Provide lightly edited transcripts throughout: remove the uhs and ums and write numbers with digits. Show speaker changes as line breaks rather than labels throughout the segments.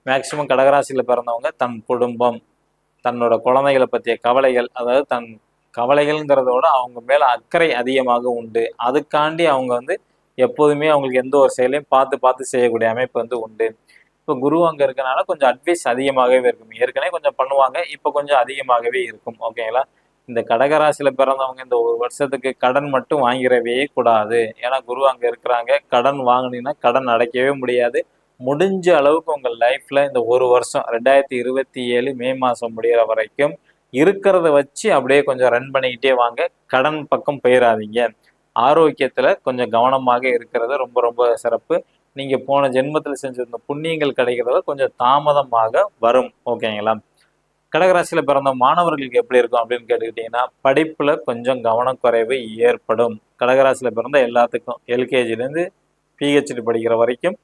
Maximum கடகராசியில் பிறந்தவங்க தன் குடும்பம், தன்னோட குழந்தைகளை பற்றிய கவலைகள், அதாவது தன் கவலைகள்ங்கிறதோட அவங்க மேலே அக்கறை அதிகமாக உண்டு. அதுக்காண்டி அவங்க வந்து எப்போதுமே அவங்களுக்கு எந்த ஒரு செயலையும் பார்த்து பார்த்து செய்யக்கூடிய அமைப்பு வந்து உண்டு. இப்போ குரு அங்கே இருக்கனால கொஞ்சம் அட்வைஸ் அதிகமாகவே இருக்கும். ஏற்கனவே கொஞ்சம் பண்ணுவாங்க, இப்போ கொஞ்சம் அதிகமாகவே இருக்கும். ஓகேங்களா? இந்த கடகராசியில் பிறந்தவங்க இந்த ஒரு வருஷத்துக்கு கடன் மட்டும் வாங்கிடவே கூடாது. ஏன்னா குரு அங்கே இருக்கிறாங்க. கடன் வாங்கினீங்கன்னா கடன் அடைக்கவே முடியாது. முடிஞ்ச அளவுக்கு உங்கள் லைஃப்ல இந்த ஒரு வருஷம் 2027 மே மாதம் முடிகிற வரைக்கும் இருக்கிறத வச்சு அப்படியே கொஞ்சம் ரன் பண்ணிக்கிட்டே வாங்க. கடன் பக்கம் போயிடாதீங்க. ஆரோக்கியத்தில் கொஞ்சம் கவனமாக இருக்கிறது ரொம்ப ரொம்ப சிறப்பு. நீங்கள் போன ஜென்மத்தில் செஞ்சிருந்த புண்ணியங்கள் கிடைக்கிறத கொஞ்சம் தாமதமாக வரும். ஓகேங்களா? கடகராசியில் பிறந்த மாணவர்களுக்கு எப்படி இருக்கும் அப்படின்னு கேட்டுக்கிட்டிங்கன்னா, படிப்பில் கொஞ்சம் கவனக்குறைவு ஏற்படும். கடகராசியில் பிறந்த எல்லாத்துக்கும் எல்கேஜிலேருந்து பிஹெச்டி படிக்கிற வரைக்கும்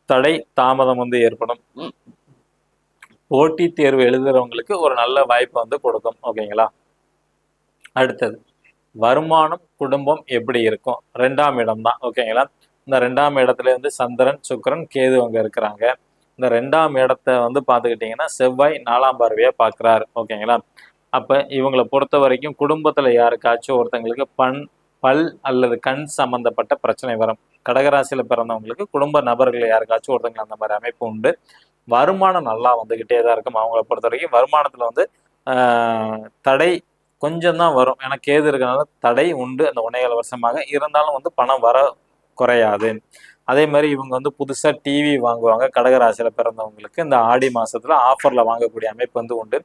தடை தாமதம் வந்து ஏற்படும். போட்டி தேர்வு எழுதுறவங்களுக்கு ஒரு நல்ல வாய்ப்பு வந்து கொடுக்கும். ஓகேங்களா? அடுத்தது வருமானம், குடும்பம் எப்படி இருக்கும்? 2ஆம் இடம் தான். ஓகேங்களா? இந்த 2ஆம் இடத்துல வந்து சந்திரன், சுக்கிரன், கேது அங்கே இருக்கிறாங்க. இந்த 2ஆம் இடத்த வந்து பார்த்துக்கிட்டிங்கன்னா செவ்வாய் 4ஆம் பார்வையாக பார்க்குறாரு. ஓகேங்களா? அப்போ இவங்களை பொறுத்த வரைக்கும் குடும்பத்தில் யாருக்காச்சும் ஒருத்தங்களுக்கு பல் அல்லது கண் சம்பந்தப்பட்ட பிரச்சனை வரும். கடகராசியில் பிறந்தவங்களுக்கு குடும்ப நபர்கள் யாருக்காச்சும் ஒருத்தங்களுக்கு அந்த மாதிரி அமைப்பு உண்டு. வருமானம் நல்லா வந்துக்கிட்டே தான் இருக்கும். அவங்கள பொறுத்த வரைக்கும் வருமானத்தில் வந்து தடை கொஞ்சம் தான் வரும். ஏன்னா கேது இருக்கிறனால தடை உண்டு அந்த 1.5 வருஷமாக. இருந்தாலும் வந்து பணம் வர குறையாது. அதே மாதிரி இவங்க வந்து புதுசாக டிவி வாங்குவாங்க. கடகராசியில் பிறந்தவங்களுக்கு இந்த ஆடி மாதத்தில் ஆஃபரில் வாங்கக்கூடிய அமைப்பு வந்து உண்டு.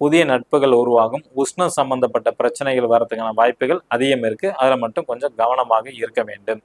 புதிய நட்புகள் உருவாகும். உஷ்ணம் சம்பந்தப்பட்ட பிரச்சனைகள் வரதுக்கான வாய்ப்புகள் அதிகம் இருக்குது. அதில் மட்டும் கொஞ்சம் கவனமாக இருக்க வேண்டும்.